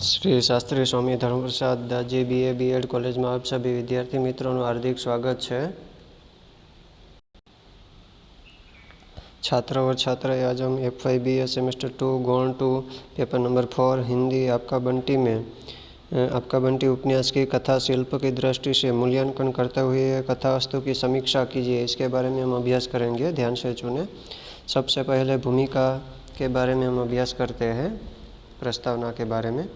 श्री शास्त्री स्वामी धर्मप्रसाद दाजी BA BEd college में आप सभी विद्यार्थी मित्रों का हार्दिक स्वागत है। छात्र और छात्राएं, आज हम FY BA सेमेस्टर 2 गौण 2 पेपर नंबर 4 हिंदी आपका बंटी में आपका बंटी उपन्यास की कथा शिल्प की दृष्टि से मूल्यांकन करते हुए कथा वस्तु की समीक्षा कीजिए, इसके बारे में हम अभ्यास करेंगे। ध्यान से चुनें। सबसे पहले भूमिका के बारे में हम अभ्यास करते हैं, प्रस्तावना के बारे में।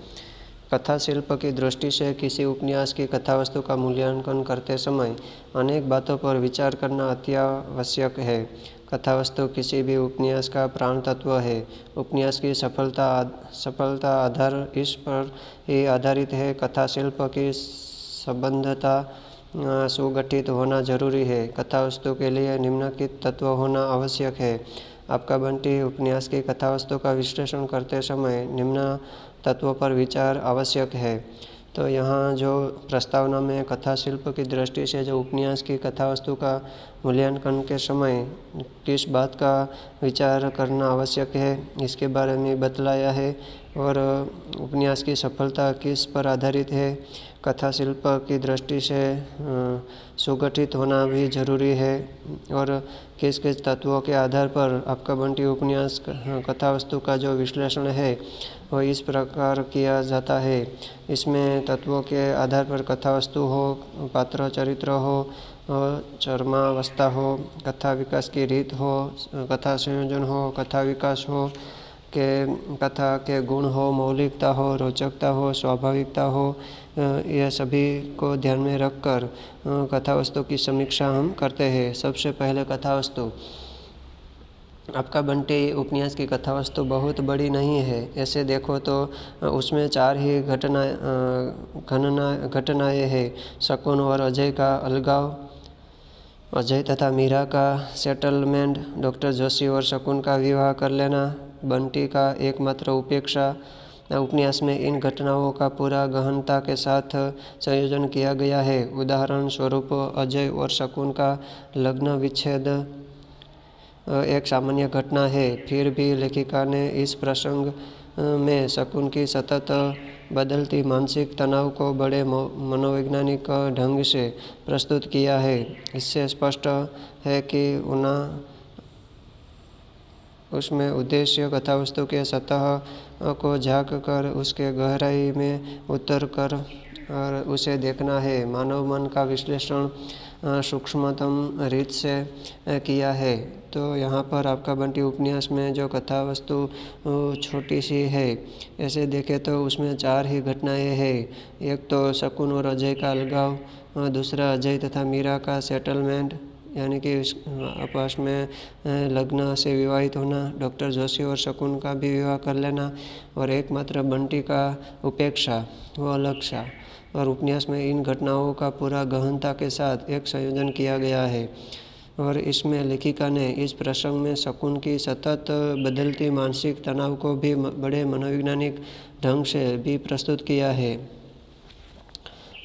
कथा शिल्प की दृष्टि से किसी उपन्यास की कथा वस्तु का मूल्यांकन करते समय अनेक बातों पर विचार करना अत्यावश्यक है। कथा वस्तु किसी भी उपन्यास का प्राण तत्व है। उपन्यास की सफलता आधार इस पर ही आधारित है। कथा शिल्प की संबद्धता सुगठित होना जरूरी है। कथा वस्तु के लिए निम्नलिखित तत्व होना आवश्यक है। आपका बंटी उपन्यास की कथा वस्तु का विश्लेषण करते समय निम्न तत्वों पर विचार आवश्यक है। तो यहाँ जो प्रस्तावना में कथा शिल्प की दृष्टि से जो उपन्यास की कथा वस्तु का मूल्यांकन के समय किस बात का विचार करना आवश्यक है, इसके बारे में बतलाया है। और उपन्यास की सफलता किस पर आधारित है, कथा शिल्प की दृष्टि से सुगठित होना भी जरूरी है, और किस किस तत्वों के आधार पर आपका बंटी उपन्यास कथा वस्तु का जो विश्लेषण है वो इस प्रकार किया जाता है। इसमें तत्वों के आधार पर कथा वस्तु हो, पात्र चरित्र हो, चरमावस्था हो, कथा विकास की रीत हो, कथा संयोजन हो, कथा विकास हो, के कथा के गुण हो, मौलिकता हो, रोचकता हो, स्वाभाविकता हो, यह सभी को ध्यान में रखकर कथा वस्तु की समीक्षा हम करते हैं। सबसे पहले कथा वस्तु। आपका बंटी उपन्यास की कथा वस्तु बहुत बड़ी नहीं है। ऐसे देखो तो उसमें 4 ही घटनाएं हैं। शकुन और अजय का अलगाव, अजय तथा मीरा का सेटलमेंट, डॉक्टर जोशी और शकुन का विवाह कर लेना, बंटी का एकमात्र उपेक्षा। उपन्यास में इन घटनाओं का पूरा गहनता के साथ संयोजन किया गया है। उदाहरण स्वरूप अजय और शकुन का लग्न विच्छेद एक सामान्य घटना है, फिर भी लेखिका ने इस प्रसंग में शकुन की सतत बदलती मानसिक तनाव को बड़े मनोवैज्ञानिक ढंग से प्रस्तुत किया है। इससे स्पष्ट है कि उसमें उद्देश्य कथा वस्तु के सतह को झाँक कर उसके गहराई में उतर कर और उसे देखना है। मानव मन का विश्लेषण सूक्ष्मतम रीत से किया है। तो यहाँ पर आपका बंटी उपन्यास में जो कथा वस्तु छोटी सी है, ऐसे देखें तो उसमें 4 ही घटनाएं हैं। एक तो शकुन और अजय का अलगाव, दूसरा अजय तथा मीरा का सेटलमेंट यानी कि आपस में लग्न से विवाहित होना, डॉक्टर जोशी और शकुन का भी विवाह कर लेना, और एकमात्र बंटी का उपेक्षा व अलक्षा। और उपन्यास में इन घटनाओं का पूरा गहनता के साथ एक संयोजन किया गया है। और इसमें लेखिका ने इस प्रसंग में शकुन की सतत बदलती मानसिक तनाव को भी बड़े मनोवैज्ञानिक ढंग से भी प्रस्तुत किया है।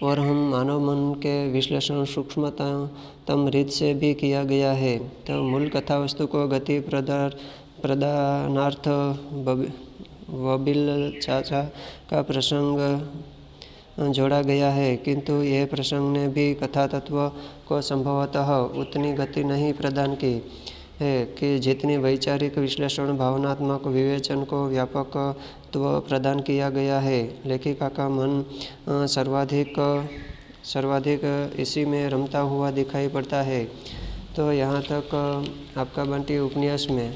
और हम मानव मन के विश्लेषण सूक्ष्मतम रीत से भी किया गया है। तो मूल कथा वस्तु को गति प्रदानार्थ वबिल चाचा का प्रसंग जोड़ा गया है, किंतु यह प्रसंग ने भी कथा तत्व को संभवतः उतनी गति नहीं प्रदान की है कि जितनी वैचारिक विश्लेषण भावनात्मक विवेचन को व्यापकत्व प्रदान किया गया है। लेखिका का मन सर्वाधिक इसी में रमता हुआ दिखाई पड़ता है। तो यहाँ तक आपका बंटी उपन्यास में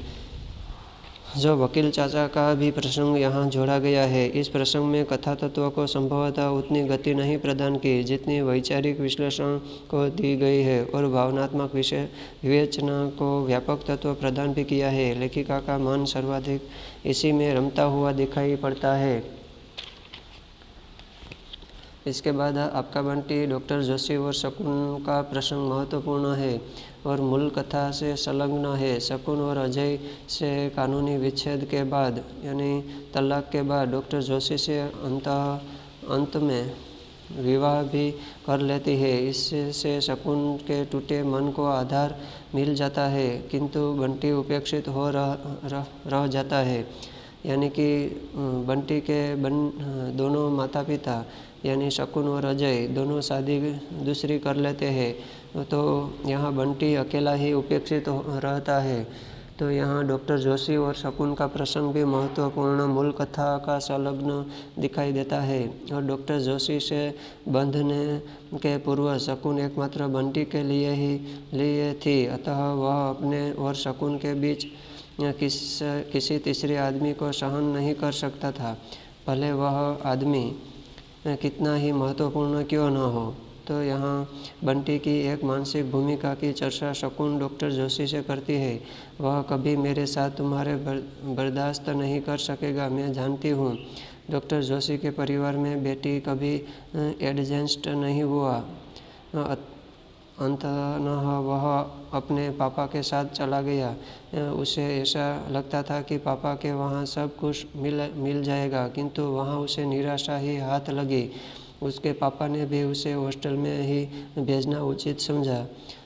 जो वकील चाचा का भी प्रसंग यहाँ जोड़ा गया है। इस प्रसंग में कथा तत्व को संभवतः उतनी गति नहीं प्रदान की जितनी वैचारिक विश्लेषण को दी गई है, और भावनात्मक विवेचना को व्यापक तत्व प्रदान भी किया है। लेखिका का मन सर्वाधिक इसी में रमता हुआ दिखाई पड़ता है। इसके बाद आपका बंटी डॉक्टर जोशी और शकुन का प्रसंग महत्वपूर्ण है और मूल कथा से संलग्न है। शकुन और अजय से कानूनी विच्छेद के बाद यानी तलाक के बाद डॉक्टर जोशी से अंत में विवाह भी कर लेती है। इससे शकुन के टूटे मन को आधार मिल जाता है, किंतु बंटी उपेक्षित हो रह जाता है। यानी कि बंटी के दोनों माता पिता यानी शकुन और अजय दोनों शादी दूसरी कर लेते हैं, तो यहाँ बंटी अकेला ही उपेक्षित रहता है। तो यहाँ डॉक्टर जोशी और शकुन का प्रसंग भी महत्वपूर्ण मूल कथा का संलग्न दिखाई देता है। और डॉक्टर जोशी से बंधने के पूर्व शकुन एकमात्र बंटी के लिए थी, अतः वह अपने और शकुन के बीच किसी तीसरे आदमी को सहन नहीं कर सकता था, भले वह आदमी कितना ही महत्वपूर्ण क्यों न हो। तो यहाँ बंटी की एक मानसिक भूमिका की चर्चा शकुन डॉक्टर जोशी से करती है। वह कभी मेरे साथ तुम्हारे बर्दाश्त नहीं कर सकेगा, मैं जानती हूँ। डॉक्टर जोशी के परिवार में बेटी कभी एडजस्ट नहीं हुआ। अंततः वह अपने पापा के साथ चला गया। उसे ऐसा लगता था कि पापा के वहाँ सब कुछ मिल जाएगा, किंतु वहाँ उसे निराशा ही हाथ लगी। उसके पापा ने भी उसे हॉस्टल में ही भेजना उचित समझा।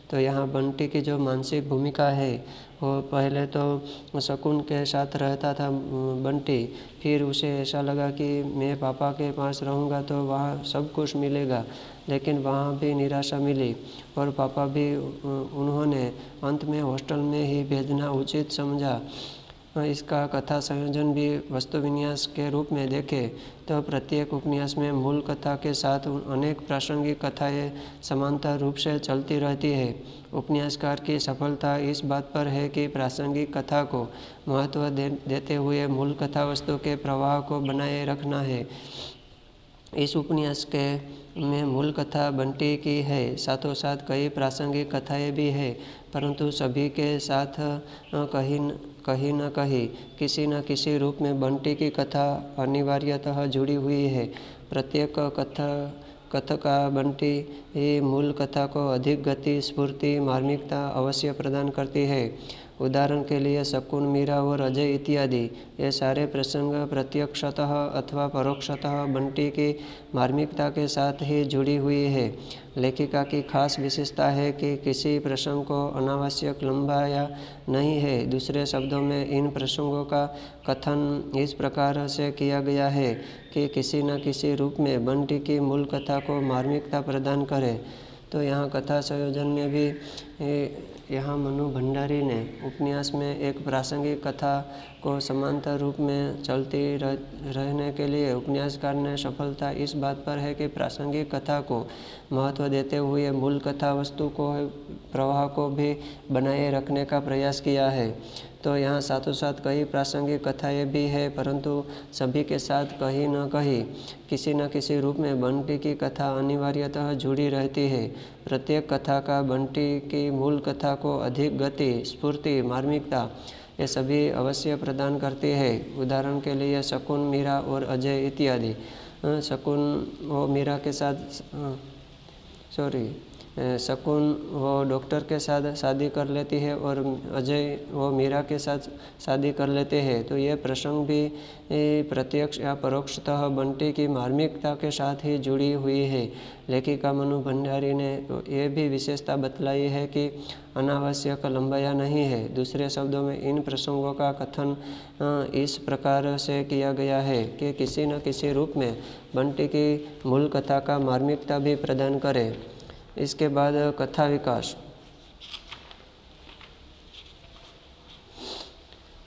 तो यहाँ बंटी की जो मानसिक भूमिका है, वो पहले तो शकुन के साथ रहता था बंटी, फिर उसे ऐसा लगा कि मैं पापा के पास रहूँगा तो वहाँ सब कुछ मिलेगा, लेकिन वहाँ भी निराशा मिली और पापा भी उन्होंने अंत में हॉस्टल में ही भेजना उचित समझा। इसका कथा संयोजन भी वस्तु विन्यास के रूप में देखें तो प्रत्येक उपन्यास में मूल कथा के साथ अनेक प्रासंगिक कथाएं समांतर रूप से चलती रहती है। उपन्यासकार की सफलता इस बात पर है कि प्रासंगिक कथा को महत्व देते हुए मूल कथा वस्तु के प्रवाह को बनाए रखना है। इस उपन्यास में मूल कथा बंटी की है, साथों साथ कई प्रासंगिक कथाएं भी है, परंतु सभी के साथ कहीं न कहीं किसी न किसी रूप में बंटी की कथा अनिवार्यतः जुड़ी हुई है। प्रत्येक कथका बंटी मूल कथा को अधिक गति, स्फूर्ति, मार्मिकता अवश्य प्रदान करती है। उदाहरण के लिए शकुन, मीरा और अजय इत्यादि ये सारे प्रसंग प्रत्यक्षतः अथवा परोक्षतः बंटी की मार्मिकता के साथ ही जुड़ी हुई है। लेखिका की खास विशेषता है कि किसी प्रसंग को अनावश्यक लंबाया नहीं है। दूसरे शब्दों में इन प्रसंगों का कथन इस प्रकार से किया गया है कि किसी न किसी रूप में बंटी की मूल कथा को मार्मिकता प्रदान करे। तो यहाँ कथा संयोजन में भी यहाँ मनु भंडारी ने उपन्यास में एक प्रासंगिक कथा को समांतर रूप में चलती रहने के लिए उपन्यासकार ने सफलता इस बात पर है कि प्रासंगिक कथा को महत्व देते हुए मूल कथा वस्तु को प्रवाह को भी बनाए रखने का प्रयास किया है। तो यहाँ साथों साथ कई प्रासंगिक कथाएं भी है, परंतु सभी के साथ कहीं न कहीं किसी न किसी रूप में बंटी की कथा अनिवार्यतः जुड़ी रहती है। प्रत्येक कथा का बंटी की मूल कथा को अधिक गति, स्फूर्ति, मार्मिकता ये सभी अवश्य प्रदान करती है। उदाहरण के लिए शकुन, मीरा और अजय इत्यादि। शकुन वो मीरा के साथ शकुन वो डॉक्टर के साथ शादी कर लेती है और अजय वो मीरा के साथ शादी कर लेते हैं। तो ये प्रसंग भी प्रत्यक्ष या परोक्षतः बंटी की मार्मिकता के साथ ही जुड़ी हुई है। लेखिका मनु भंडारी ने ये भी विशेषता बतलाई है कि अनावश्यक लंबाया नहीं है। दूसरे शब्दों में इन प्रसंगों का कथन इस प्रकार से किया गया है कि किसी न किसी रूप में बंटी की मूल कथा का मार्मिकता भी प्रदान करे। इसके बाद कथा विकास।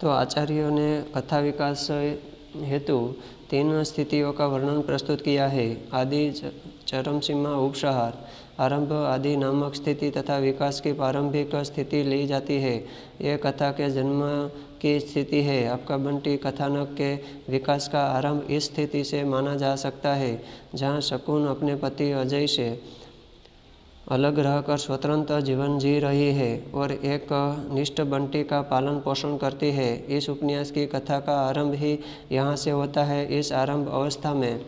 तो आचार्यों ने कथा विकास हेतु 3 स्थितियों का वर्णन प्रस्तुत किया है। आदि, चरम सीमा, उपसंहार। आरंभ, आदि नामक स्थिति तथा विकास की प्रारंभिक स्थिति ली जाती है। यह कथा के जन्म की स्थिति है। आपका बंटी कथानक के विकास का आरंभ इस स्थिति से माना जा सकता है जहाँ शकुन अपने पति अजय से अलग रहकर स्वतंत्र जीवन जी रही है और एक निष्ठ बंटी का पालन पोषण करती है। इस उपन्यास की कथा का आरंभ ही यहाँ से होता है। इस आरंभ अवस्था में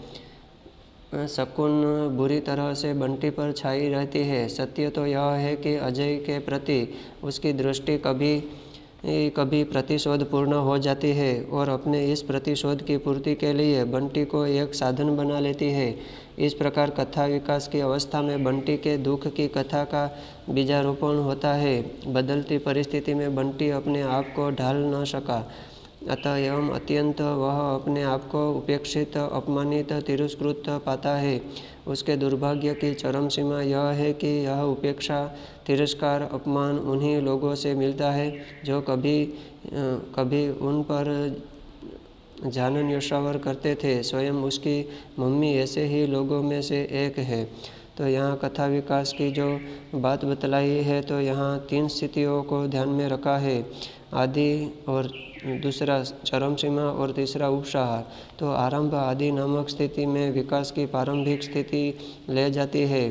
शकुन बुरी तरह से बंटी पर छाई रहती है। सत्य तो यह है कि अजय के प्रति उसकी दृष्टि कभी प्रतिशोध पूर्ण हो जाती है और अपने इस प्रतिशोध की पूर्ति के लिए बंटी को एक साधन बना लेती है। इस प्रकार कथा विकास की अवस्था में बंटी के दुख की कथा का बीजारोपण होता है। बदलती परिस्थिति में बंटी अपने आप को ढाल न सका अतः एवं अत्यंत वह अपने आप को उपेक्षित, अपमानित, तिरस्कृत पाता है। उसके दुर्भाग्य की चरम सीमा यह है कि यह उपेक्षा, तिरस्कार, अपमान उन्हीं लोगों से मिलता है जो कभी उन पर जान न्योछावर करते थे। स्वयं उसकी मम्मी ऐसे ही लोगों में से एक है। तो यहाँ कथा विकास की जो बात बतलाई है, तो यहाँ 3 स्थितियों को ध्यान में रखा है, आदि और दूसरा चरम सीमा और तीसरा उपसार। तो आरंभ आदि नामक स्थिति में विकास की प्रारंभिक स्थिति ले जाती है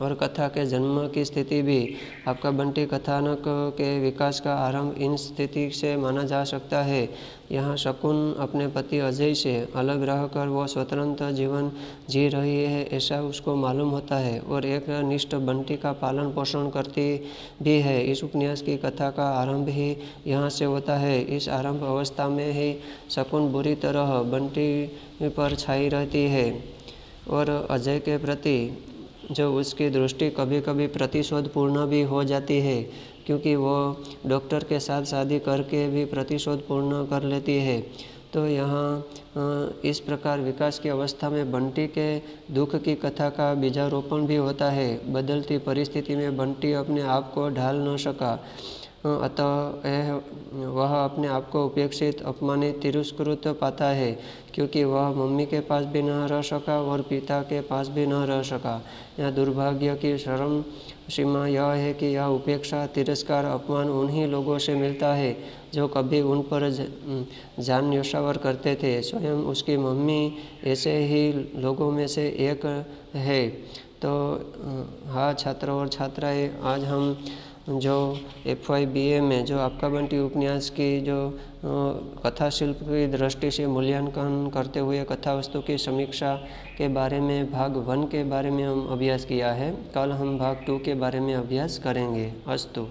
और कथा के जन्म की स्थिति भी। आपका बंटी कथानक के विकास का आरंभ इन स्थिति से माना जा सकता है। यहाँ शकुन अपने पति अजय से अलग रहकर वो स्वतंत्र जीवन जी रही है ऐसा उसको मालूम होता है और एक निष्ठ बंटी का पालन पोषण करती भी है। इस उपन्यास की कथा का आरंभ ही यहाँ से होता है। इस आरंभ अवस्था में ही शकुन बुरी तरह बंटी पर छाई रहती है और अजय के प्रति जो उसकी दृष्टि कभी कभी प्रतिशोधपूर्ण भी हो जाती है, क्योंकि वो डॉक्टर के साथ शादी करके भी प्रतिशोधपूर्ण कर लेती है। तो यहाँ इस प्रकार विकास की अवस्था में बंटी के दुख की कथा का बीजारोपण भी होता है। बदलती परिस्थिति में बंटी अपने आप को ढाल न सका, अतः वह अपने आप को उपेक्षित, अपमानित, तिरस्कृत पाता है, क्योंकि वह मम्मी के पास भी न रह सका और पिता के पास भी न रह सका। यह दुर्भाग्य की चरम सीमा यह है कि यह उपेक्षा, तिरस्कार, अपमान उन्हीं लोगों से मिलता है जो कभी उन पर जान न्योछावर करते थे। स्वयं उसकी मम्मी ऐसे ही लोगों में से एक है। तो हाँ छात्र और छात्राएं, आज हम जो FY BA में जो आपका बंटी उपन्यास की जो कथा शिल्प की दृष्टि से मूल्यांकन करते हुए कथा वस्तु की समीक्षा के बारे में भाग 1 के बारे में हम अभ्यास किया है। कल हम भाग 2 के बारे में अभ्यास करेंगे। अस्तु।